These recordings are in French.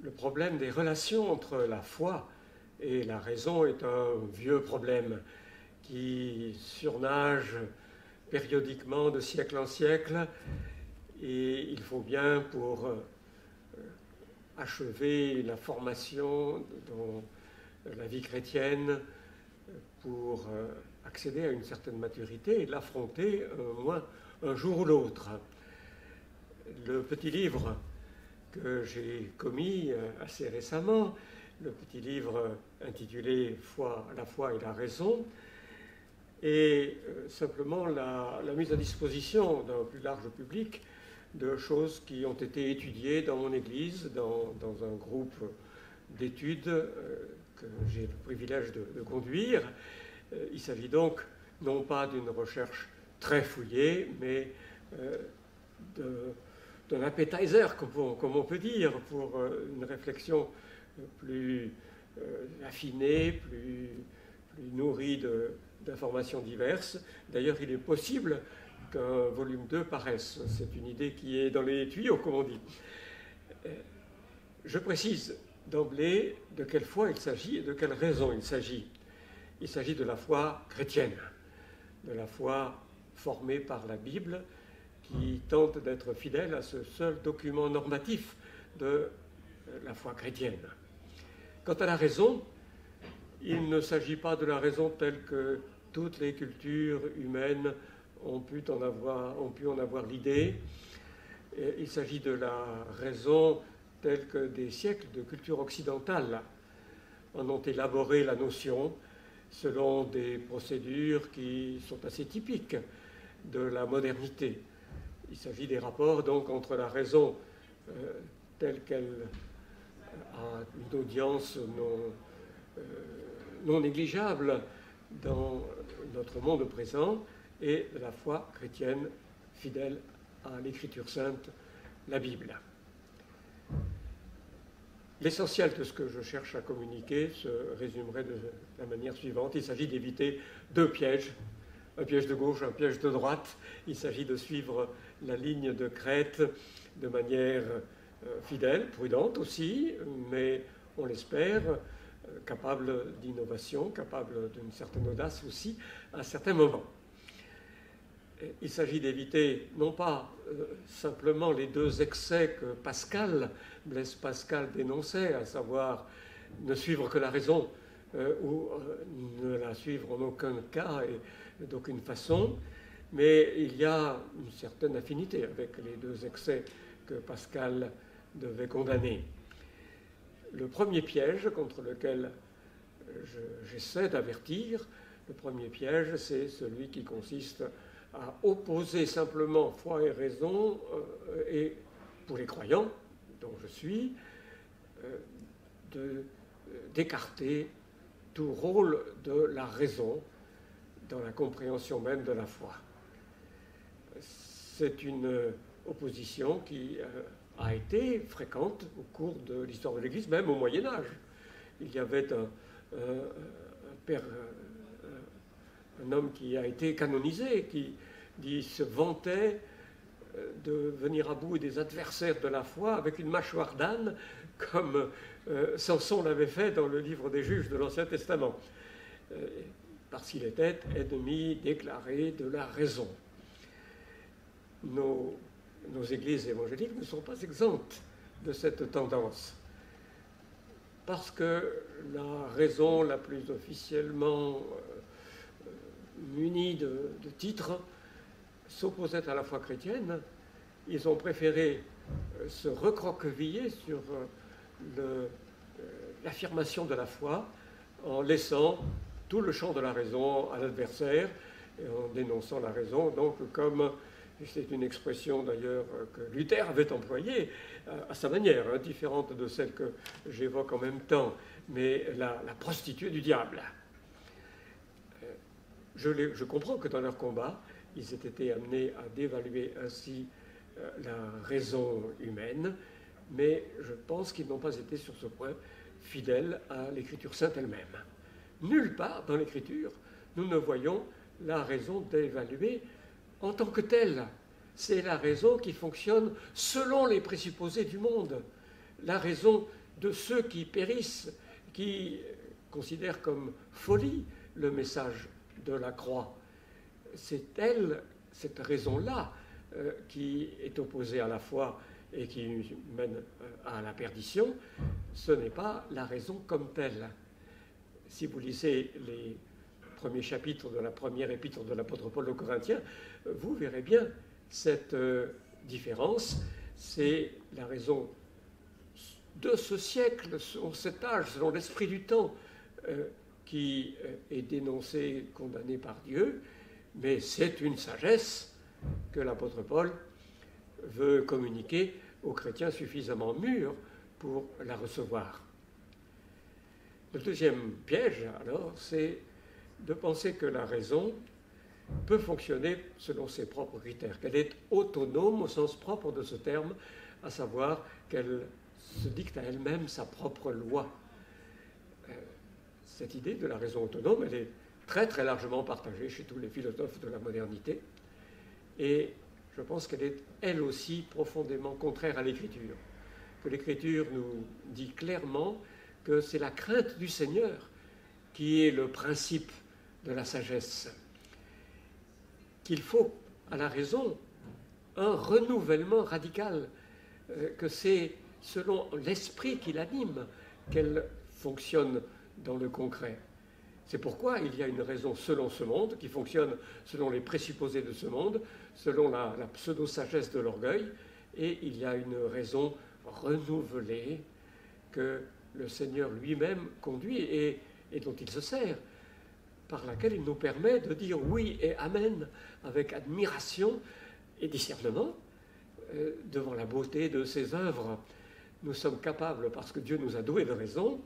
le problème des relations entre la foi et la raison est un vieux problème qui surnage périodiquement de siècle en siècle, et il faut bien, pour achever la formation dans la vie chrétienne, pour accéder à une certaine maturité et l'affronter au moins un jour ou l'autre. Le petit livre que j'ai commis assez récemment, le petit livre intitulé La foi et la raison, est simplement la mise à disposition d'un plus large public de choses qui ont été étudiées dans mon Église, dans un groupe d'études que j'ai le privilège de conduire. Il s'agit donc non pas d'une recherche très fouillée, mais d'un appetizer, comme on peut dire, pour une réflexion plus affinée, plus nourrie d'informations diverses. D'ailleurs, il est possible qu'un volume 2 paraisse. C'est une idée qui est dans les tuyaux, comme on dit. Je précise d'emblée de quelle foi il s'agit et de quelle raison il s'agit. Il s'agit de la foi chrétienne, de la foi formée par la Bible, qui tente d'être fidèle à ce seul document normatif de la foi chrétienne. Quant à la raison, il ne s'agit pas de la raison telle que toutes les cultures humaines ont pu en avoir l'idée. Il s'agit de la raison telle que des siècles de culture occidentale en ont élaboré la notion selon des procédures qui sont assez typiques de la modernité. Il s'agit des rapports donc entre la raison telle qu'elle a une audience non négligeable dans notre monde présent et de la foi chrétienne fidèle à l'Écriture sainte, la Bible. L'essentiel de ce que je cherche à communiquer se résumerait de la manière suivante. Il s'agit d'éviter deux pièges, un piège de gauche, un piège de droite. Il s'agit de suivre la ligne de crête de manière fidèle, prudente aussi, mais on l'espère, capable d'innovation, capable d'une certaine audace aussi à certains moments. Il s'agit d'éviter non pas simplement les deux excès que Blaise Pascal dénonçait, à savoir ne suivre que la raison ou ne la suivre en aucun cas et d'aucune façon, mais il y a une certaine affinité avec les deux excès que Pascal devait condamner. Le premier piège contre lequel j'essaie d'avertir, le premier piège, c'est celui qui consiste à opposer simplement foi et raison, et pour les croyants, dont je suis, d'écarter tout rôle de la raison dans la compréhension même de la foi. C'est une opposition qui a été fréquente au cours de l'histoire de l'Église, même au Moyen-Âge. Il y avait un homme qui a été canonisé, qui se vantait de venir à bout des adversaires de la foi avec une mâchoire d'âne, comme Samson l'avait fait dans le livre des Juges de l'Ancien Testament, parce qu'il était ennemi déclaré de la raison. Nos églises évangéliques ne sont pas exemptes de cette tendance, parce que la raison la plus officiellement munie de titres s'opposait à la foi chrétienne. Ils ont préféré se recroqueviller sur l'affirmation de la foi en laissant tout le champ de la raison à l'adversaire et en dénonçant la raison, donc comme, c'est une expression d'ailleurs que Luther avait employée à sa manière, différente de celle que j'évoque en même temps, mais la prostituée du diable. Je comprends que dans leur combat, ils aient été amenés à dévaluer ainsi la raison humaine, mais je pense qu'ils n'ont pas été sur ce point fidèles à l'Écriture sainte elle-même. Nulle part dans l'Écriture, nous ne voyons la raison d'évaluer en tant que telle. C'est la raison qui fonctionne selon les présupposés du monde. La raison de ceux qui périssent, qui considèrent comme folie le message de la croix. C'est cette raison-là, qui est opposée à la foi et qui mène à la perdition. Ce n'est pas la raison comme telle. Si vous lisez les premiers chapitres de la première épître de l'apôtre Paul aux Corinthiens, vous verrez bien cette différence. C'est la raison de ce siècle, selon cet âge, selon l'esprit du temps, qui est dénoncé, condamné par Dieu, mais c'est une sagesse que l'apôtre Paul veut communiquer aux chrétiens suffisamment mûrs pour la recevoir. Le deuxième piège, alors, c'est de penser que la raison peut fonctionner selon ses propres critères, qu'elle est autonome au sens propre de ce terme, à savoir qu'elle se dicte à elle-même sa propre loi. Cette idée de la raison autonome, elle est très très largement partagée chez tous les philosophes de la modernité, et je pense qu'elle est elle aussi profondément contraire à l'Écriture, que l'Écriture nous dit clairement que c'est la crainte du Seigneur qui est le principe de la sagesse, qu'il faut à la raison un renouvellement radical, que c'est selon l'esprit qui l'anime qu'elle fonctionne dans le concret. C'est pourquoi il y a une raison selon ce monde, qui fonctionne selon les présupposés de ce monde, selon la pseudo-sagesse de l'orgueil, et il y a une raison renouvelée que le Seigneur lui-même conduit et dont il se sert, par laquelle il nous permet de dire oui et amen avec admiration et discernement devant la beauté de ses œuvres. Nous sommes capables, parce que Dieu nous a doués de raison,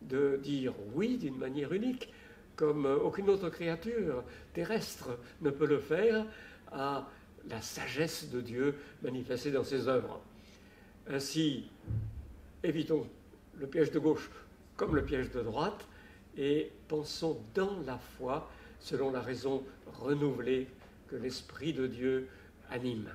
de dire oui d'une manière unique, comme aucune autre créature terrestre ne peut le faire, à la sagesse de Dieu manifestée dans ses œuvres. Ainsi, évitons le piège de gauche comme le piège de droite, et pensons dans la foi selon la raison renouvelée que l'Esprit de Dieu anime.